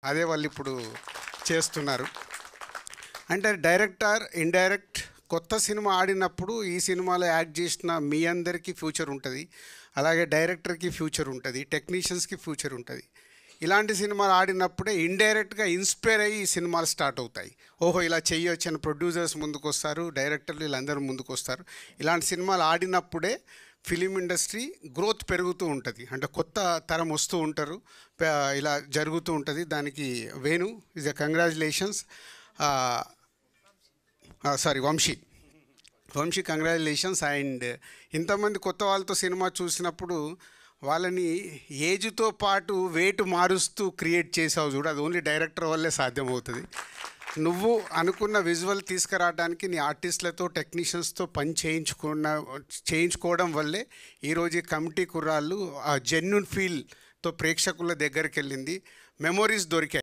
అదే వాళ్ళు ఇప్పుడు చేస్తున్నారు. అంటే డైరెక్టర్ ఇండైరెక్ట్ కొత్త సినిమా ఆడినప్పుడు ఈ సినిమాలో యాక్ట్ చేసిన మీ అందరికీ ఫ్యూచర్ ఉంటుంది, అలాగే డైరెక్టర్కి ఫ్యూచర్ ఉంటుంది, టెక్నీషియన్స్కి ఫ్యూచర్ ఉంటుంది. ఇలాంటి సినిమాలు ఆడినప్పుడే ఇండైరెక్ట్గా ఇన్స్పైర్ అయ్యి ఈ సినిమాలు స్టార్ట్ అవుతాయి. ఓహో ఇలా చెయ్యొచ్చు అని ప్రొడ్యూసర్స్ ముందుకు వస్తారు, డైరెక్టర్లు వీళ్ళందరూ ముందుకు వస్తారు. ఇలాంటి సినిమాలు ఆడినప్పుడే ఫిలిం ఇండస్ట్రీ గ్రోత్ పెరుగుతూ ఉంటుంది, అంటే కొత్త తరం వస్తూ ఉంటారు, ఇలా జరుగుతూ ఉంటుంది. దానికి Venu is a congratulations. Sorry, Vamshi congratulations. And ఇంతమంది కొత్త వాళ్ళతో సినిమా చూసినప్పుడు వాళ్ళని ఏజ్తో పాటు వెయిట్ మారుస్తూ క్రియేట్ చేసావు చూడు, అది ఓన్లీ డైరెక్టర్ వల్లే సాధ్యమవుతుంది. నువ్వు అనుకున్న విజువల్ తీసుకురావడానికి నీ ఆర్టిస్టులతో టెక్నీషియన్స్తో పని చేయించుకోవడం వల్లే ఈరోజు కమిటీ కుర్రాళ్ళు ఆ జెన్యున్ ఫీల్తో ప్రేక్షకుల దగ్గరికి వెళ్ళింది, మెమొరీస్ దొరికాయి.